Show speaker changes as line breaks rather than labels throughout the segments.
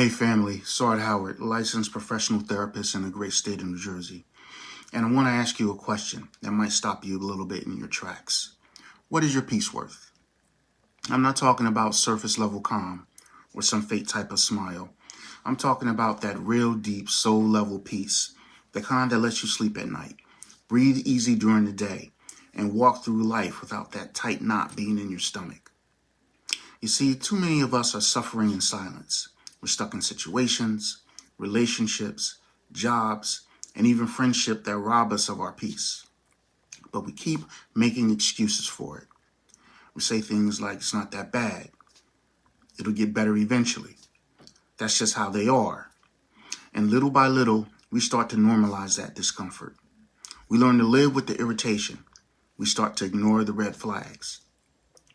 Hey family, Sard Howard, licensed professional therapist in the great state of New Jersey. And I want to ask you a question that might stop you a little bit in your tracks. What is your peace worth? I'm not talking about surface level calm or some fake type of smile. I'm talking about that real deep soul level peace, the kind that lets you sleep at night, breathe easy during the day, and walk through life without that tight knot being in your stomach. You see, too many of us are suffering in silence. We're stuck in situations, relationships, jobs, and even friendship that rob us of our peace. But we keep making excuses for it. We say things like, it's not that bad. It'll get better eventually. That's just how they are. And little by little, we start to normalize that discomfort. We learn to live with the irritation. We start to ignore the red flags.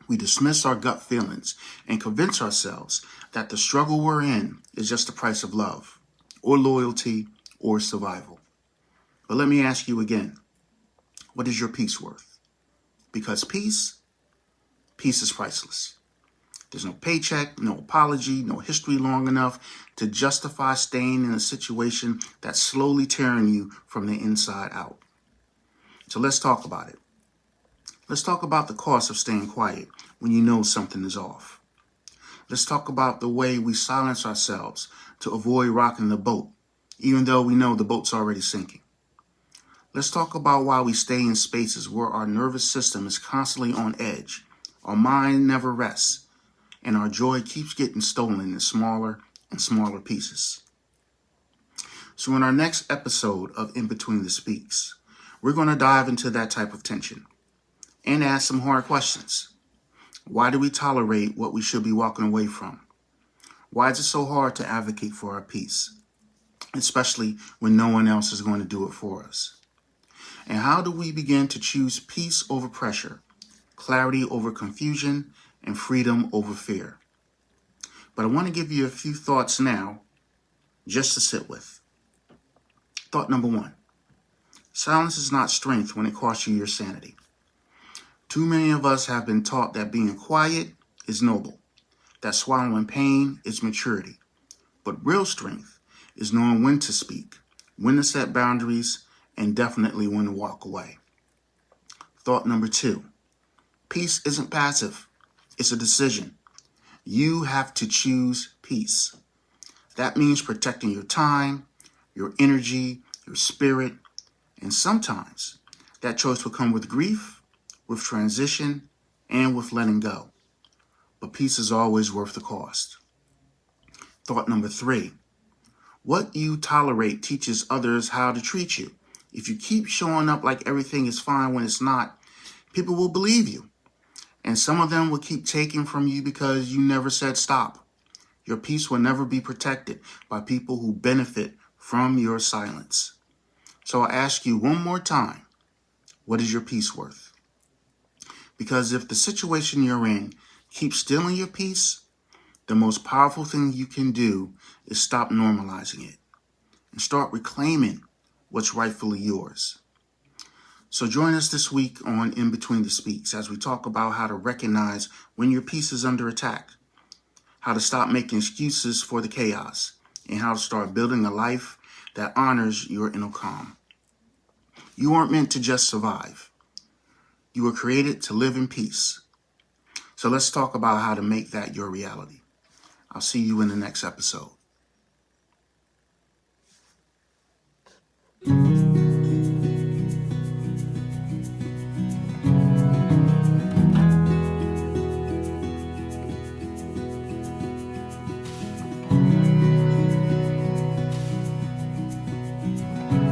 We dismiss our gut feelings and convince ourselves that the struggle we're in is just the price of love, or loyalty, or survival. But let me ask you again, what is your peace worth? Because peace is priceless. There's no paycheck, no apology, no history long enough to justify staying in a situation that's slowly tearing you from the inside out. So let's talk about it. Let's talk about the cost of staying quiet when you know something is off. Let's talk about the way we silence ourselves to avoid rocking the boat, even though we know the boat's already sinking. Let's talk about why we stay in spaces where our nervous system is constantly on edge, our mind never rests, and our joy keeps getting stolen in smaller and smaller pieces. So in our next episode of In Between the Speaks, we're going to dive into that type of tension and ask some hard questions. Why do we tolerate what we should be walking away from? Why is it so hard to advocate for our peace, especially when no one else is going to do it for us? And how do we begin to choose peace over pressure, clarity over confusion, and freedom over fear? But I want to give you a few thoughts now just to sit with. Thought number one, silence is not strength when it costs you your sanity. Too many of us have been taught that being quiet is noble, that swallowing pain is maturity. But real strength is knowing when to speak, when to set boundaries, and definitely when to walk away. Thought number two, peace isn't passive, it's a decision. You have to choose peace. That means protecting your time, your energy, your spirit, and sometimes that choice will come with grief, with transition, and with letting go. But peace is always worth the cost. Thought number three, what you tolerate teaches others how to treat you. If you keep showing up like everything is fine when it's not, people will believe you. And some of them will keep taking from you because you never said stop. Your peace will never be protected by people who benefit from your silence. So I ask you one more time, what is your peace worth? Because if the situation you're in keeps stealing your peace, the most powerful thing you can do is stop normalizing it and start reclaiming what's rightfully yours. So join us this week on In Between the Speaks as we talk about how to recognize when your peace is under attack, how to stop making excuses for the chaos, and how to start building a life that honors your inner calm. You aren't meant to just survive. You were created to live in peace. So let's talk about how to make that your reality. I'll see you in the next episode.